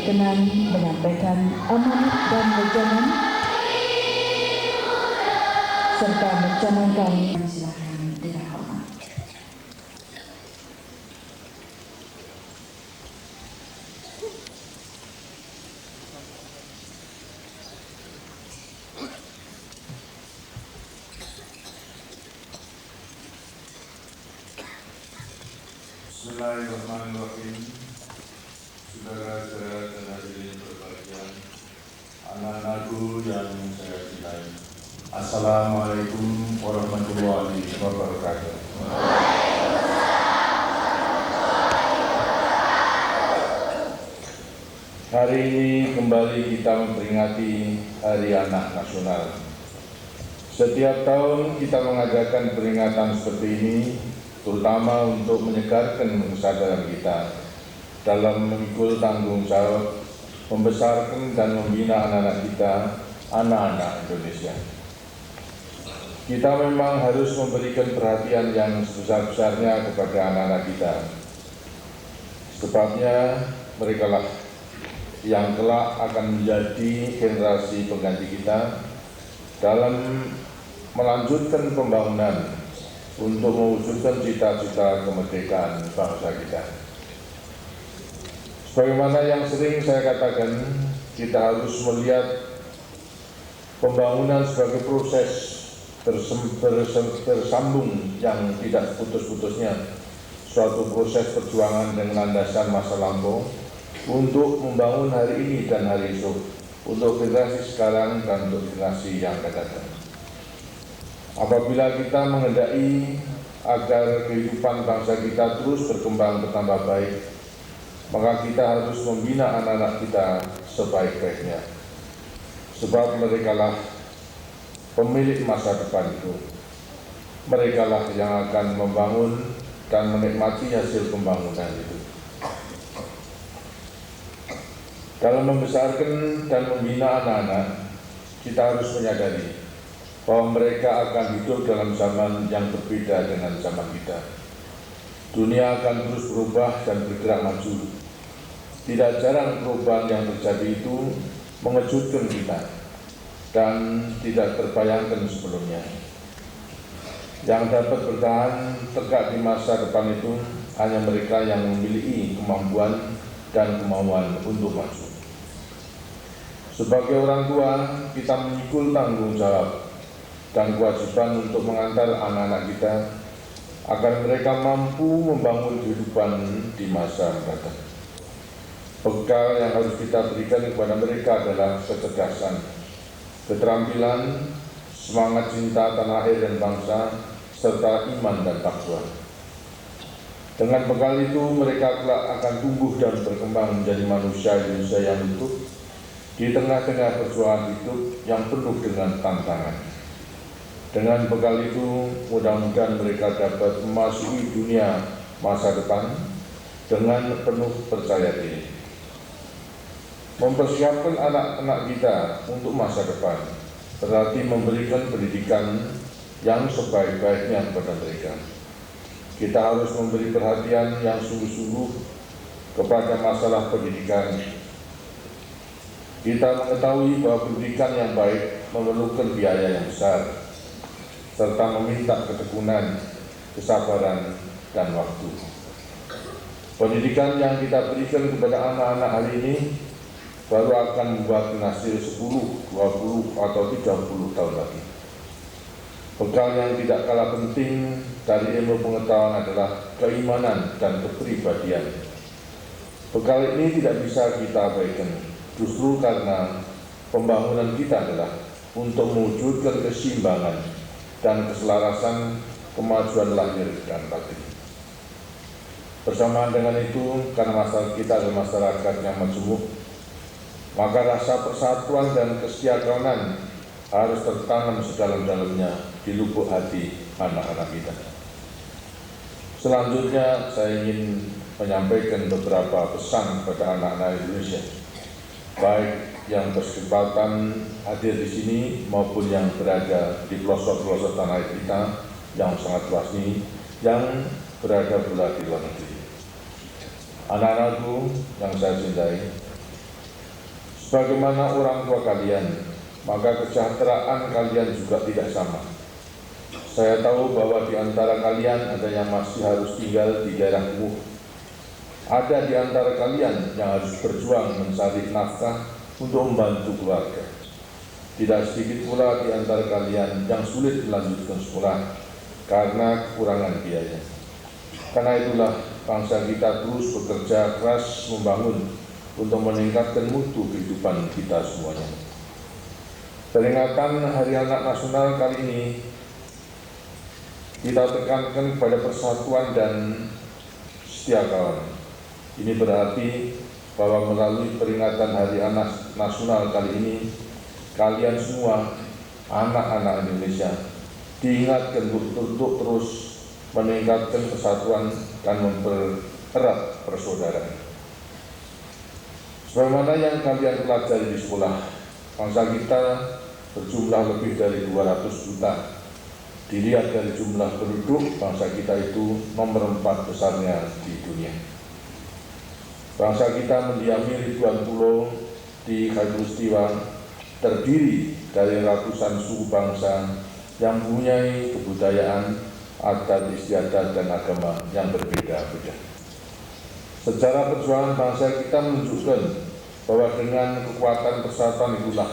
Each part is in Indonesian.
berkenan menyampaikan amanat dan wejangan serta mencanangkan. Silakan dengan hormat. Bismillahirrahmanirrahim. Saudara-saudara dan hadirin berbahagia, anak-anakku yang saya cintai, Assalamualaikum warahmatullahi wabarakatuh. Hari ini kembali kita memperingati Hari Anak Nasional. Setiap tahun kita mengadakan peringatan seperti ini, terutama untuk menyegarkan kesadaran kita dalam memikul tanggung jawab membesarkan dan membina anak-anak kita, anak-anak Indonesia. Kita memang harus memberikan perhatian yang sebesar-besarnya kepada anak-anak kita. Sebabnya mereka lah yang kelak akan menjadi generasi pengganti kita dalam melanjutkan pembangunan untuk mewujudkan cita-cita kemerdekaan bangsa kita. Sebagaimana yang sering saya katakan, kita harus melihat pembangunan sebagai proses bersambung yang tidak putus-putusnya, suatu proses perjuangan dengan landasan masa lampau untuk membangun hari ini dan hari esok, untuk generasi sekarang dan untuk generasi yang akan datang. Apabila kita menghendaki agar kehidupan bangsa kita terus berkembang bertambah baik, maka kita harus membina anak-anak kita sebaik-baiknya. Sebab merekalah pemilik masa depan itu. Merekalah yang akan membangun dan menikmati hasil pembangunan itu. Dalam membesarkan dan membina anak-anak, kita harus menyadari bahwa mereka akan hidup dalam zaman yang berbeda dengan zaman kita. Dunia akan terus berubah dan bergerak maju. Tidak jarang perubahan yang terjadi itu mengejutkan kita dan tidak terbayangkan sebelumnya. Yang dapat bertahan tegak di masa depan itu hanya mereka yang memiliki kemampuan dan kemauan untuk maju. Sebagai orang tua, kita memikul tanggung jawab dan kewajiban untuk mengantar anak-anak kita agar mereka mampu membangun kehidupan di masa mendatang. Bekal yang harus kita berikan kepada mereka adalah kecerdasan, keterampilan, semangat cinta tanah air dan bangsa, serta iman dan takwa. Dengan bekal itu, mereka kelak akan tumbuh dan berkembang menjadi manusia Indonesia yang utuh di tengah-tengah perjuangan hidup yang penuh dengan tantangan. Dengan bekal itu, mudah-mudahan mereka dapat memasuki dunia masa depan dengan penuh percaya diri. Mempersiapkan anak-anak kita untuk masa depan berarti memberikan pendidikan yang sebaik-baiknya kepada mereka. Kita harus memberi perhatian yang sungguh-sungguh kepada masalah pendidikan. Kita mengetahui bahwa pendidikan yang baik memerlukan biaya yang besar, serta meminta ketekunan, kesabaran, dan waktu. Pendidikan yang kita berikan kepada anak-anak hari ini baru akan membuat hasil 10, 20, atau 30 tahun lagi. Bekal yang tidak kalah penting dari ilmu pengetahuan adalah keimanan dan kepribadian. Bekal ini tidak bisa kita abaikan, justru karena pembangunan kita adalah untuk mewujudkan keseimbangan dan keselarasan kemajuan lahir dan batin. Bersamaan dengan itu, karena masyarakat kita adalah masyarakat yang majemuk, maka rasa persatuan dan kesetiakawanan harus tertanam sedalam-dalamnya di lubuk hati anak-anak kita. Selanjutnya, saya ingin menyampaikan beberapa pesan kepada anak-anak Indonesia, baik yang berkesempatan hadir di sini maupun yang berada di pelosok-pelosok tanah air kita yang sangat luas ini, yang berada pula di luar negeri. Anak-anakku yang saya cintai, Sebagaimana orang tua kalian, maka kesejahteraan kalian juga tidak sama. Saya tahu bahwa di antara kalian ada yang masih harus tinggal di daerah kumuh. Ada di antara kalian yang harus berjuang mencari nafkah untuk membantu keluarga. Tidak sedikit pula di antara kalian yang sulit melanjutkan sekolah karena kekurangan biaya. Karena itulah bangsa kita terus bekerja keras membangun untuk meningkatkan mutu kehidupan kita semuanya. Peringatan Hari Anak Nasional kali ini kita tekankan pada persatuan dan setia kawan. Ini berarti bahwa melalui peringatan Hari Anak Nasional kali ini, kalian semua, anak-anak Indonesia, diingatkan untuk terus meningkatkan persatuan dan mempererat persaudaraan. Sebagaimana yang kalian pelajari di sekolah, bangsa kita berjumlah lebih dari 200 juta. Dilihat dari jumlah penduduk, bangsa kita itu nomor 4 besarnya di dunia. Bangsa kita mendiami ribuan pulau di Khatulistiwa, terdiri dari ratusan suku bangsa yang mempunyai kebudayaan, adat istiadat, dan agama yang berbeda-beda. Sejarah perjuangan bangsa kita menunjukkan bahwa dengan kekuatan persatuan itulah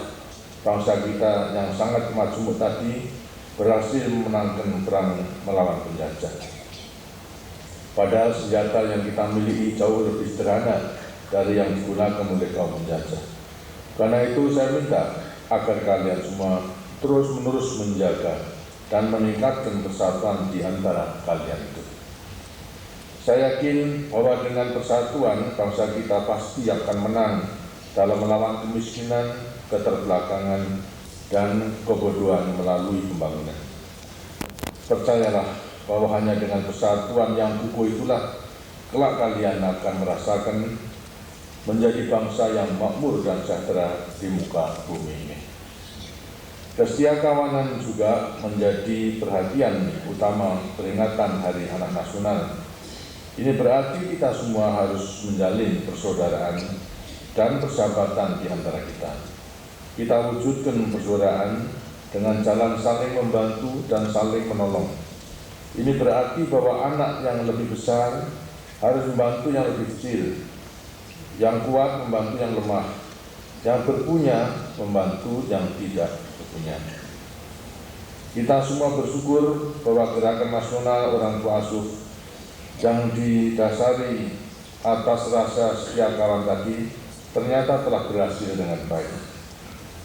bangsa kita yang sangat majemuk tadi berhasil memenangkan perang melawan penjajah. Padahal senjata yang kita miliki jauh lebih sederhana dari yang digunakan oleh kaum penjajah. Karena itu saya minta agar kalian semua terus-menerus menjaga dan meningkatkan persatuan di antara kalian itu. Saya yakin bahwa dengan persatuan bangsa kita pasti akan menang dalam melawan kemiskinan, keterbelakangan, dan kebodohan melalui pembangunan. Percayalah bahwa hanya dengan persatuan yang kukuh itulah kelak kalian akan merasakan menjadi bangsa yang makmur dan sejahtera di muka bumi ini. Kesetiakawanan juga menjadi perhatian utama peringatan Hari Anak Nasional. Ini berarti kita semua harus menjalin persaudaraan dan persahabatan di antara kita. Kita wujudkan persaudaraan dengan jalan saling membantu dan saling menolong. Ini berarti bahwa anak yang lebih besar harus membantu yang lebih kecil, yang kuat membantu yang lemah, yang berpunya membantu yang tidak berpunya. Kita semua bersyukur bahwa gerakan nasional orang tua asuh yang didasari atas rasa setia kawan tadi ternyata telah berhasil dengan baik.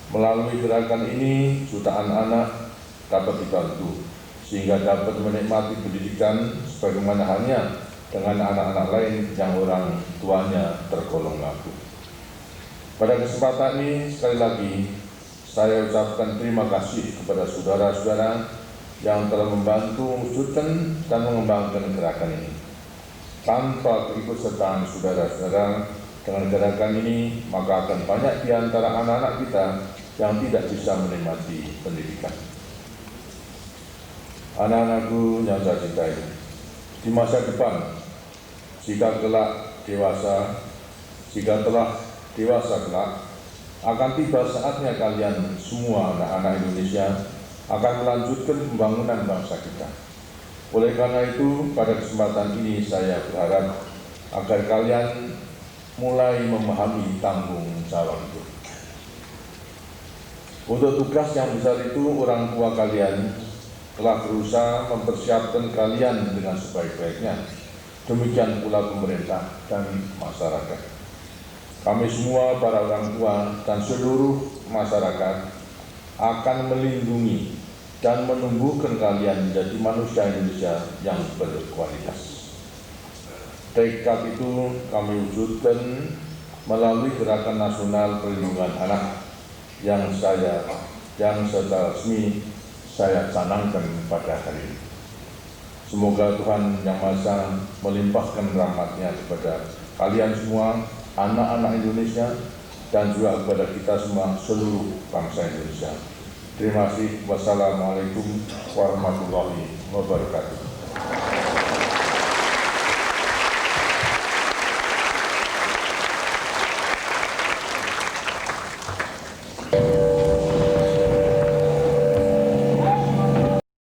Melalui gerakan ini, jutaan anak dapat dibantu sehingga dapat menikmati pendidikan sebagaimana halnya dengan anak-anak lain yang orang tuanya tergolong mampu. Pada kesempatan ini, sekali lagi, saya ucapkan terima kasih kepada saudara-saudara yang telah membantu mewujudkan dan mengembangkan gerakan ini. Tanpa keikutsertaan saudara-saudara dengan gerakan ini, maka akan banyak di antara anak-anak kita yang tidak bisa menikmati pendidikan. Anak-anakku yang saya cintai, di masa depan, jika kelak dewasa, jika telah dewasa kelak, akan tiba saatnya kalian semua anak-anak Indonesia akan melanjutkan pembangunan bangsa kita. Oleh karena itu, pada kesempatan ini saya berharap agar kalian mulai memahami tanggung jawab itu. Untuk tugas yang besar itu, orang tua kalian telah berusaha mempersiapkan kalian dengan sebaik-baiknya. Demikian pula pemerintah dan masyarakat. Kami semua, para orang tua dan seluruh masyarakat, akan melindungi dan menumbuhkan kalian menjadi manusia Indonesia yang berkualitas. Tekad itu kami wujudkan melalui Gerakan Nasional Perlindungan Anak yang secara resmi saya canangkan pada hari ini. Semoga Tuhan Yang Maha Esa melimpahkan rahmat-Nya kepada kalian semua, anak-anak Indonesia, dan juga kepada kita semua, seluruh bangsa Indonesia. Terima kasih. Wassalamualaikum warahmatullahi wabarakatuh.